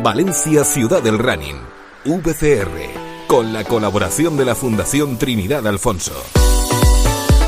Valencia Ciudad del Running, VCR, con la colaboración de la Fundación Trinidad Alfonso.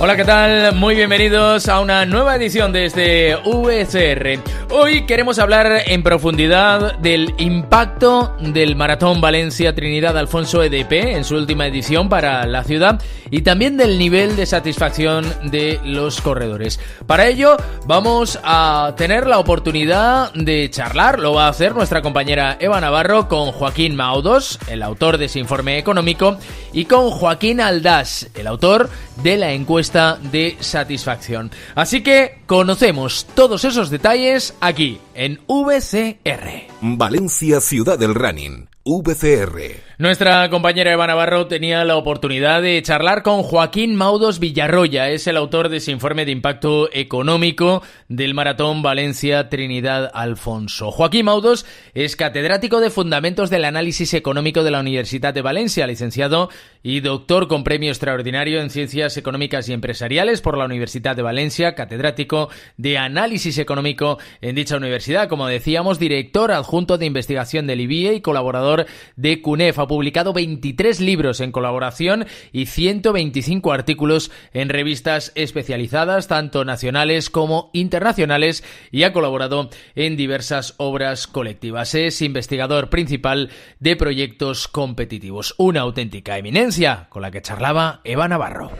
Hola, ¿qué tal? Muy bienvenidos a una nueva edición de este VCR. Hoy queremos hablar en profundidad del impacto del Maratón Valencia Trinidad Alfonso EDP en su última edición para la ciudad y también del nivel de satisfacción de los corredores. Para ello vamos a tener la oportunidad de charlar, lo va a hacer nuestra compañera Eva Navarro con Joaquín Maudos, el autor de ese informe económico, y con Joaquín Aldás, el autor de la encuesta de satisfacción. Así que conocemos todos esos detalles aquí en VCR. Valencia Ciudad del Running, VCR. Nuestra compañera Eva Navarro tenía la oportunidad de charlar con Joaquín Maudos Villarroya, es el autor de ese informe de impacto económico del Maratón Valencia Trinidad Alfonso. Joaquín Maudos es catedrático de Fundamentos del Análisis Económico de la Universidad de Valencia, licenciado y doctor con premio extraordinario en Ciencias Económicas y Empresariales por la Universidad de Valencia, catedrático de Análisis Económico en dicha universidad, como decíamos, director adjunto de investigación del IBIE y colaborador de CUNEF. Ha publicado 23 libros en colaboración y 125 artículos en revistas especializadas, tanto nacionales como internacionales, y ha colaborado en diversas obras colectivas. Es investigador principal de proyectos competitivos. Una auténtica eminencia con la que charlaba Eva Navarro.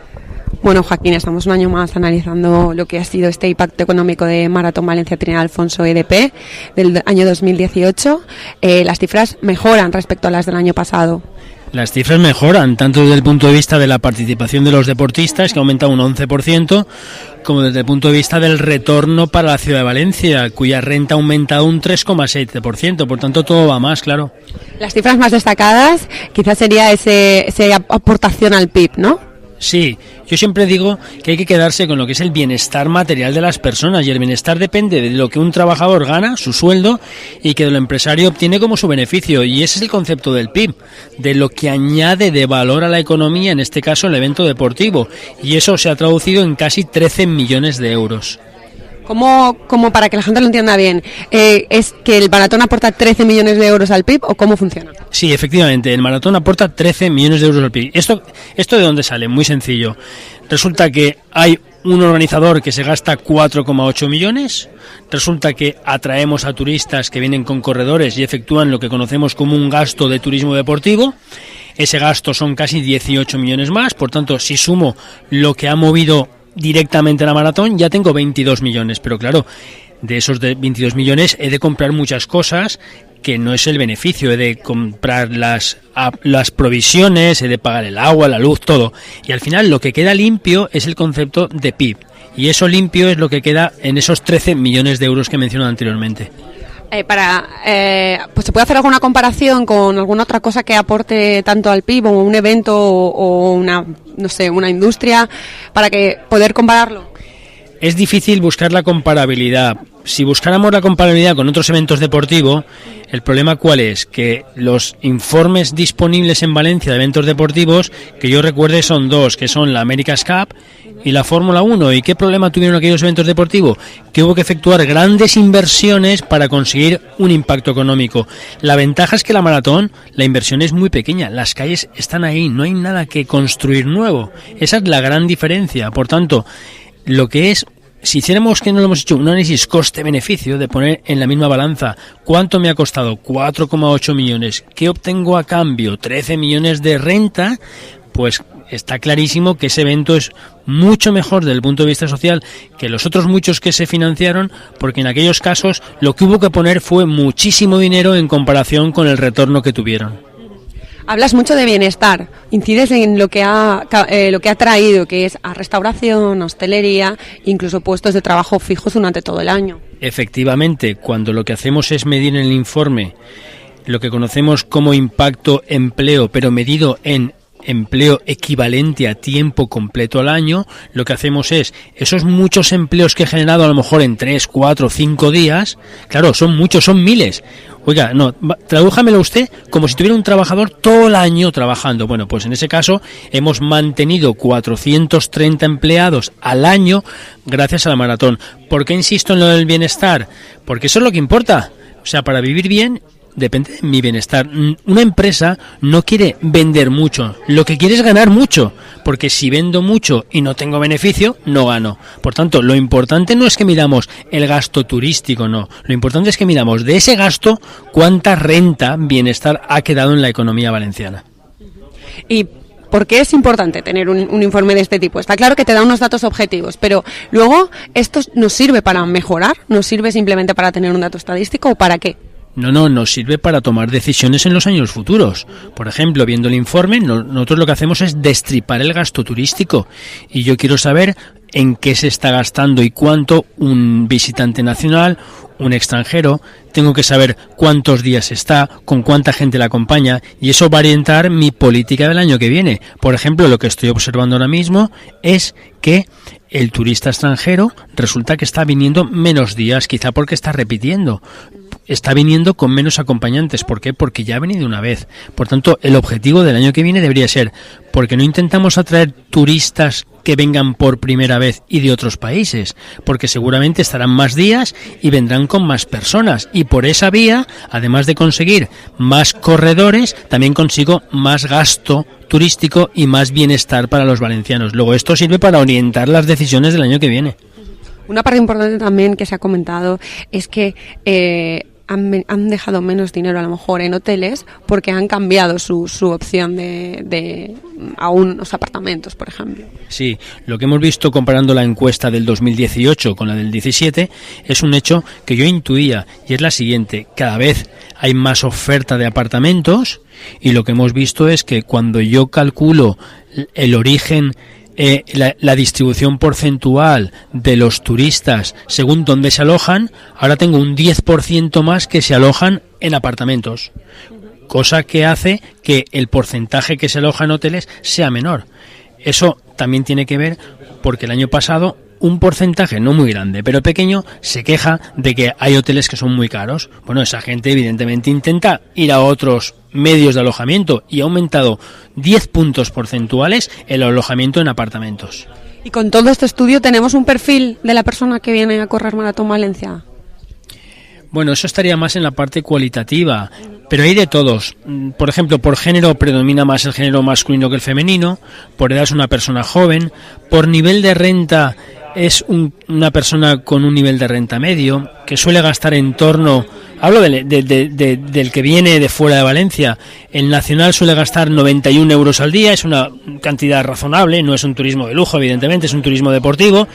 Bueno, Joaquín, estamos un año más analizando lo que ha sido este impacto económico de Maratón Valencia Trinidad Alfonso EDP del año 2018. Las cifras mejoran respecto a las del año pasado. Las cifras mejoran, tanto desde el punto de vista de la participación de los deportistas, que aumenta un 11%, como desde el punto de vista del retorno para la ciudad de Valencia, cuya renta ha aumentado un 3,7%. Por tanto, todo va más, claro. Las cifras más destacadas quizás sería esa aportación al PIB, ¿no? Sí, yo siempre digo que hay que quedarse con lo que es el bienestar material de las personas, y el bienestar depende de lo que un trabajador gana, su sueldo, y que el empresario obtiene como su beneficio, y ese es el concepto del PIB, de lo que añade de valor a la economía, en este caso el evento deportivo, y eso se ha traducido en casi 13 millones de euros. ¿Cómo para que la gente lo entienda bien, es que el maratón aporta 13 millones de euros al PIB o cómo funciona? Sí, efectivamente, el maratón aporta 13 millones de euros al PIB. ¿Esto de dónde sale? Muy sencillo. Resulta que hay un organizador que se gasta 4,8 millones, resulta que atraemos a turistas que vienen con corredores y efectúan lo que conocemos como un gasto de turismo deportivo. Ese gasto son casi 18 millones más, por tanto, si sumo lo que ha movido directamente la maratón, ya tengo 22 millones, pero claro, de esos 22 millones he de comprar muchas cosas que no es el beneficio, he de comprar las provisiones, he de pagar el agua, la luz, todo, y al final lo que queda limpio es el concepto de PIB, y eso limpio es lo que queda en esos 13 millones de euros que mencioné anteriormente. Pues se puede hacer alguna comparación con alguna otra cosa que aporte tanto al PIB, o un evento o una industria, para que poder compararlo. Es difícil buscar la comparabilidad. Si buscáramos la comparabilidad con otros eventos deportivos, el problema ¿cuál es? Que los informes disponibles en Valencia de eventos deportivos, que yo recuerde, son dos, que son la America's Cup y la Fórmula 1. ¿Y qué problema tuvieron aquellos eventos deportivos? Que hubo que efectuar grandes inversiones para conseguir un impacto económico. La ventaja es que la maratón, la inversión es muy pequeña, las calles están ahí, no hay nada que construir nuevo. Esa es la gran diferencia. Por tanto, lo que es, si hiciéramos, que no lo hemos hecho, un análisis coste-beneficio, de poner en la misma balanza cuánto me ha costado, 4,8 millones, qué obtengo a cambio, 13 millones de renta, pues está clarísimo que ese evento es mucho mejor desde el punto de vista social que los otros muchos que se financiaron, porque en aquellos casos lo que hubo que poner fue muchísimo dinero en comparación con el retorno que tuvieron. Hablas mucho de bienestar, incides en lo que ha traído, que es a restauración, hostelería, incluso puestos de trabajo fijos durante todo el año. Efectivamente, cuando lo que hacemos es medir en el informe lo que conocemos como impacto empleo, pero medido en empleo equivalente a tiempo completo al año, lo que hacemos es, esos muchos empleos que he generado a lo mejor en 3, 4, 5 días, claro, son muchos, son miles. Oiga, no, tradújamelo usted como si tuviera un trabajador todo el año trabajando. Bueno, pues en ese caso hemos mantenido 430 empleados al año gracias a la maratón. ¿Por qué insisto en lo del bienestar? Porque eso es lo que importa. O sea, para vivir bien, depende de mi bienestar. Una empresa no quiere vender mucho, lo que quiere es ganar mucho, porque si vendo mucho y no tengo beneficio, no gano. Por tanto, lo importante no es que midamos el gasto turístico, no. Lo importante es que midamos de ese gasto cuánta renta, bienestar ha quedado en la economía valenciana. Y ¿por qué es importante tener un informe de este tipo? Está claro que te da unos datos objetivos, pero luego, ¿esto nos sirve para mejorar? ¿Nos sirve simplemente para tener un dato estadístico o para qué? No, nos sirve para tomar decisiones en los años futuros. Por ejemplo, viendo el informe, nosotros lo que hacemos es destripar el gasto turístico. Y yo quiero saber en qué se está gastando y cuánto un visitante nacional, un extranjero. Tengo que saber cuántos días está, con cuánta gente la acompaña, y eso va a orientar mi política del año que viene. Por ejemplo, lo que estoy observando ahora mismo es que el turista extranjero resulta que está viniendo menos días, quizá porque está repitiendo. Está viniendo con menos acompañantes. ¿Por qué? Porque ya ha venido una vez. Por tanto, el objetivo del año que viene debería ser, ¿por qué no intentamos atraer turistas que vengan por primera vez y de otros países? Porque seguramente estarán más días y vendrán con más personas. Y por esa vía, además de conseguir más corredores, también consigo más gasto turístico y más bienestar para los valencianos. Luego esto sirve para orientar las decisiones del año que viene. Una parte importante también que se ha comentado es que han dejado menos dinero a lo mejor en hoteles porque han cambiado su opción de a unos apartamentos, por ejemplo. Sí, lo que hemos visto comparando la encuesta del 2018 con la del 17 es un hecho que yo intuía, y es la siguiente: cada vez hay más oferta de apartamentos, y lo que hemos visto es que cuando yo calculo el origen, la distribución porcentual de los turistas según dónde se alojan, ahora tengo un 10% más que se alojan en apartamentos, cosa que hace que el porcentaje que se aloja en hoteles sea menor. Eso también tiene que ver porque el año pasado un porcentaje no muy grande, pero pequeño, se queja de que hay hoteles que son muy caros. Bueno, esa gente evidentemente intenta ir a otros medios de alojamiento y ha aumentado 10 puntos porcentuales el alojamiento en apartamentos. Y con todo este estudio, ¿tenemos un perfil de la persona que viene a correr Maratón Valencia? Bueno, eso estaría más en la parte cualitativa, pero hay de todos. Por ejemplo, por género predomina más el género masculino que el femenino, por edad es una persona joven, por nivel de renta es una persona con un nivel de renta medio, que suele gastar en torno, hablo del que viene de fuera de Valencia, el nacional suele gastar 91 euros al día, es una cantidad razonable, no es un turismo de lujo, evidentemente, es un turismo deportivo,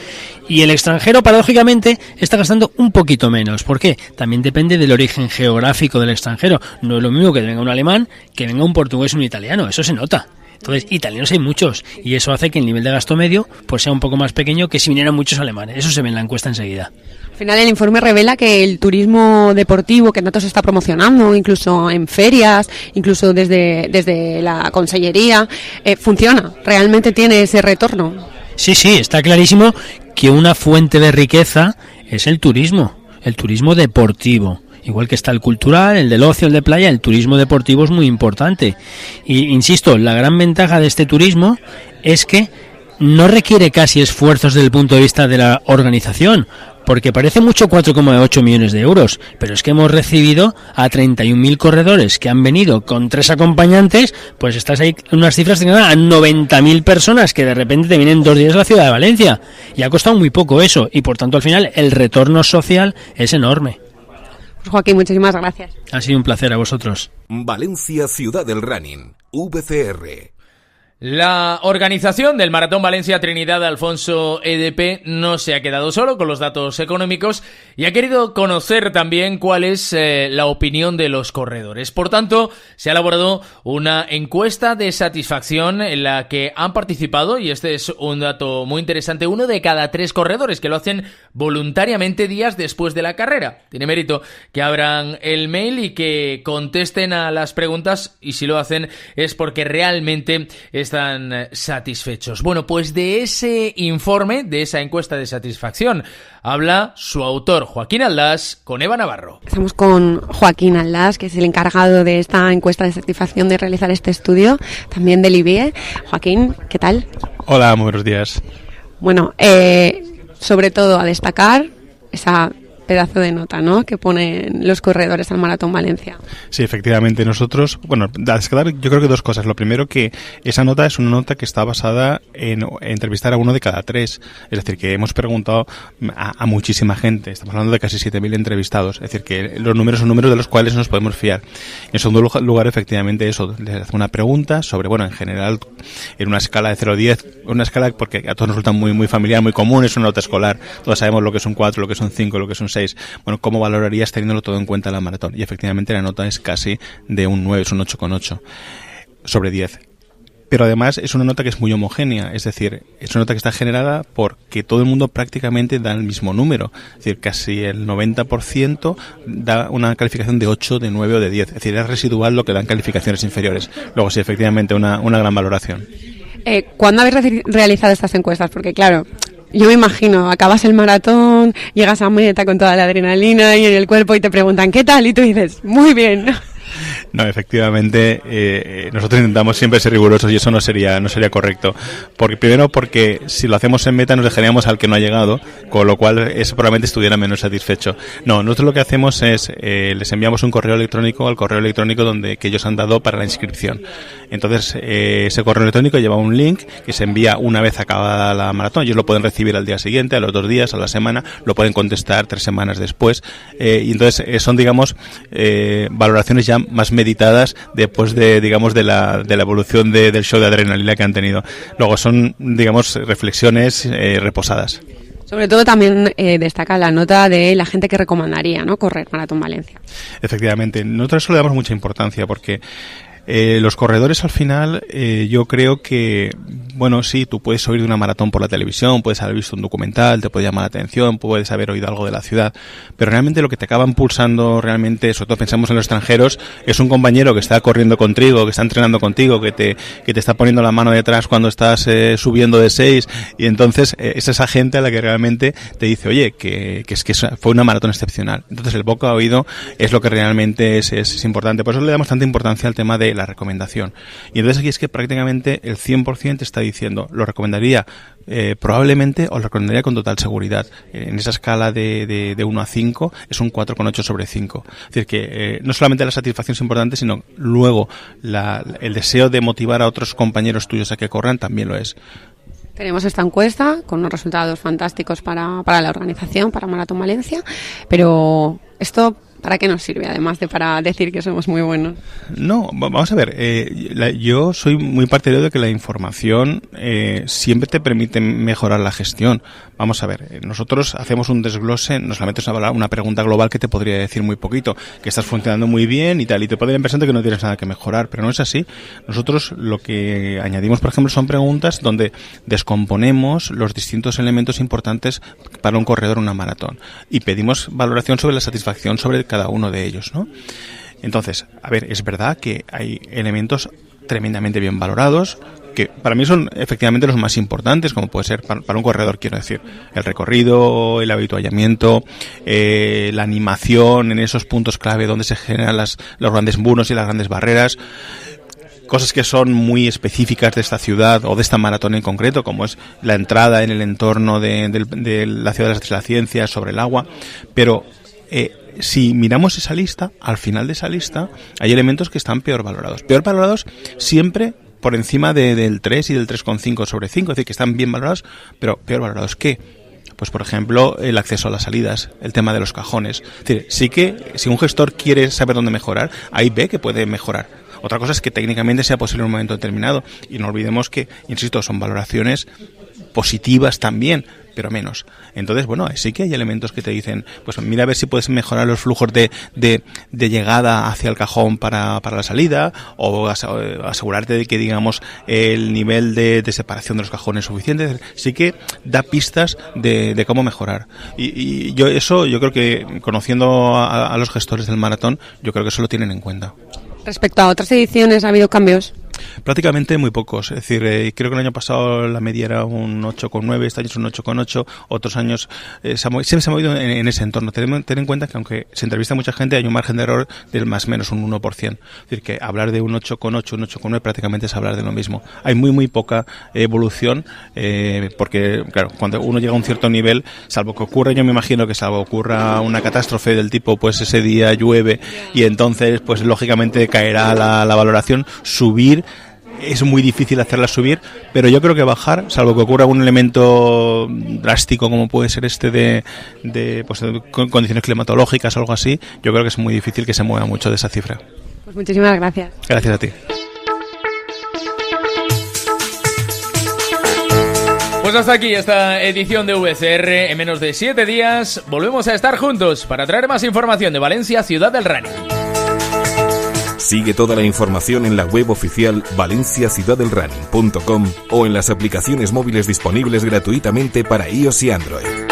y el extranjero, paradójicamente, está gastando un poquito menos. ¿Por qué? También depende del origen geográfico del extranjero. No es lo mismo que venga un alemán, que venga un portugués o un italiano, eso se nota. Entonces, italianos hay muchos, y eso hace que el nivel de gasto medio pues sea un poco más pequeño que si vinieran muchos alemanes. Eso se ve en la encuesta enseguida. Al final, el informe revela que el turismo deportivo, que tanto se está promocionando, incluso en ferias, incluso desde la consellería, funciona, realmente tiene ese retorno. Sí, está clarísimo que una fuente de riqueza es el turismo deportivo. Igual que está el cultural, el del ocio, el de playa, el turismo deportivo es muy importante. Y insisto, la gran ventaja de este turismo es que no requiere casi esfuerzos desde el punto de vista de la organización, porque parece mucho 4,8 millones de euros, pero es que hemos recibido a 31.000 corredores que han venido con 3 acompañantes, pues estás ahí en unas cifras de a 90.000 personas que de repente te vienen 2 días a la ciudad de Valencia, y ha costado muy poco eso, y por tanto al final el retorno social es enorme. Pues Joaquín, muchísimas gracias. Ha sido un placer a vosotros. Valencia, ciudad del running, VCR. La organización del Maratón Valencia Trinidad Alfonso EDP no se ha quedado solo con los datos económicos y ha querido conocer también cuál es la opinión de los corredores. Por tanto, se ha elaborado una encuesta de satisfacción en la que han participado, y este es un dato muy interesante, 1 de cada 3 corredores que lo hacen voluntariamente días después de la carrera. Tiene mérito que abran el mail y que contesten a las preguntas, y si lo hacen es porque realmente están satisfechos. Bueno, pues de ese informe, de esa encuesta de satisfacción, habla su autor, Joaquín Aldás, con Eva Navarro. Estamos con Joaquín Aldás, que es el encargado de esta encuesta de satisfacción, de realizar este estudio, también del IBIE. Joaquín, ¿qué tal? Hola, muy buenos días. Bueno, sobre todo a destacar esa pedazo de nota, ¿no?, que ponen los corredores al Maratón Valencia. Sí, efectivamente. Nosotros, bueno, yo creo que dos cosas. Lo primero, que esa nota es una nota que está basada en entrevistar a uno de cada 3. Es decir, que hemos preguntado a muchísima gente. Estamos hablando de casi 7.000 entrevistados. Es decir, que los números son números de los cuales nos podemos fiar. En segundo lugar, efectivamente, eso, les hace una pregunta sobre, bueno, en general, en una escala de 0 a 10, una escala porque a todos nos resulta muy familiar, muy común, es una nota escolar. Todos sabemos lo que es un 4, lo que es un 5, lo que es un 6. Bueno, ¿cómo valorarías teniéndolo todo en cuenta en la maratón? Y efectivamente la nota es casi de un 9, es un 8,8 sobre 10. Pero además es una nota que es muy homogénea, es decir, es una nota que está generada porque todo el mundo prácticamente da el mismo número. Es decir, casi el 90% da una calificación de 8, de 9 o de 10. Es decir, es residual lo que dan calificaciones inferiores. Luego sí, efectivamente, una gran valoración. ¿Cuándo habéis realizado estas encuestas? Porque claro, yo me imagino, acabas el maratón, llegas a meta con toda la adrenalina y en el cuerpo y te preguntan ¿qué tal? Y tú dices, muy bien. No, efectivamente, nosotros intentamos siempre ser rigurosos y eso no sería correcto. Porque si lo hacemos en meta nos dejaríamos al que no ha llegado, con lo cual ese probablemente estuviera menos satisfecho. No, nosotros lo que hacemos es, les enviamos un correo electrónico al correo electrónico que ellos han dado para la inscripción. Entonces, ese correo electrónico lleva un link que se envía una vez acabada la maratón. Ellos lo pueden recibir al día siguiente, a los 2 días, a la semana, lo pueden contestar 3 semanas después. Y entonces son, digamos, valoraciones ya más meditadas después de la evolución del show de adrenalina que han tenido. Luego son, digamos, reflexiones reposadas. Sobre todo también destaca la nota de la gente que recomendaría, ¿no?, correr Maratón Valencia. Efectivamente, nosotros eso le damos mucha importancia porque los corredores al final, yo creo que, bueno, sí, tú puedes oír de una maratón por la televisión, puedes haber visto un documental, te puede llamar la atención, puedes haber oído algo de la ciudad, pero realmente lo que te acaba impulsando realmente, sobre todo pensamos en los extranjeros, es un compañero que está corriendo contigo, que está entrenando contigo, que te está poniendo la mano detrás cuando estás subiendo de 6, y entonces es esa gente a la que realmente te dice, oye, que fue una maratón excepcional. Entonces el boca a oído es lo que realmente es importante. Por eso le damos tanta importancia al tema de la recomendación. Y entonces aquí es que prácticamente el 100% te está diciendo, lo recomendaría probablemente, o lo recomendaría con total seguridad. En esa escala de 1 a 5 es un 4,8 sobre 5. Es decir, que no solamente la satisfacción es importante, sino luego el deseo de motivar a otros compañeros tuyos a que corran también lo es. Tenemos esta encuesta con unos resultados fantásticos para la organización, para Maratón Valencia, pero esto, ¿para qué nos sirve, además de para decir que somos muy buenos? No, vamos a ver, yo soy muy partidario de que la información siempre te permite mejorar la gestión. Vamos a ver, nosotros hacemos un desglose, no solamente es una pregunta global que te podría decir muy poquito, que estás funcionando muy bien y tal, y te puede dar la impresión de que no tienes nada que mejorar, pero no es así. Nosotros lo que añadimos, por ejemplo, son preguntas donde descomponemos los distintos elementos importantes para un corredor en una maratón y pedimos valoración sobre la satisfacción sobre cada uno de ellos, ¿no? Entonces, a ver, es verdad que hay elementos tremendamente bien valorados que para mí son efectivamente los más importantes, como puede ser para un corredor, quiero decir, el recorrido, el habituallamiento, la animación en esos puntos clave donde se generan los grandes muros y las grandes barreras, cosas que son muy específicas de esta ciudad o de esta maratón en concreto, como es la entrada en el entorno de la ciudad de la ciencia sobre el agua, pero si miramos esa lista, al final de esa lista hay elementos que están peor valorados siempre por encima del 3 y del 3,5 sobre 5, es decir, que están bien valorados, pero peor valorados. ¿Qué? Pues, por ejemplo, el acceso a las salidas, el tema de los cajones. Es decir, sí que si un gestor quiere saber dónde mejorar, ahí ve que puede mejorar. Otra cosa es que técnicamente sea posible en un momento determinado. Y no olvidemos que, insisto, son valoraciones positivas también, pero menos. Entonces, bueno, sí que hay elementos que te dicen, pues mira a ver si puedes mejorar los flujos de llegada hacia el cajón para la salida, o asegurarte de que, digamos, el nivel de separación de los cajones es suficiente. Sí que da pistas de cómo mejorar. Y yo creo que, conociendo a los gestores del maratón, yo creo que eso lo tienen en cuenta. Respecto a otras ediciones, ¿ha habido cambios? Prácticamente muy pocos. Es decir, creo que el año pasado la media era un 8,9, este año es un 8,8, otros años siempre se ha movido en ese entorno. Ten en cuenta que aunque se entrevista a mucha gente, hay un margen de error del más o menos un 1%. Es decir, que hablar de un 8,8, un 8,9 prácticamente es hablar de lo mismo. Hay muy poca evolución, porque, claro, cuando uno llega a un cierto nivel, salvo que ocurra, yo me imagino que salvo ocurra una catástrofe del tipo, pues ese día llueve y entonces, pues lógicamente caerá la valoración. Subir es muy difícil hacerla subir, pero yo creo que bajar, salvo que ocurra algún elemento drástico como puede ser de condiciones climatológicas o algo así, yo creo que es muy difícil que se mueva mucho de esa cifra. Pues muchísimas gracias. Gracias a ti. Pues hasta aquí esta edición de VCR. En menos de 7 días volvemos a estar juntos para traer más información de Valencia, ciudad del running. Sigue toda la información en la web oficial valenciaciudadelrunning.com o en las aplicaciones móviles disponibles gratuitamente para iOS y Android.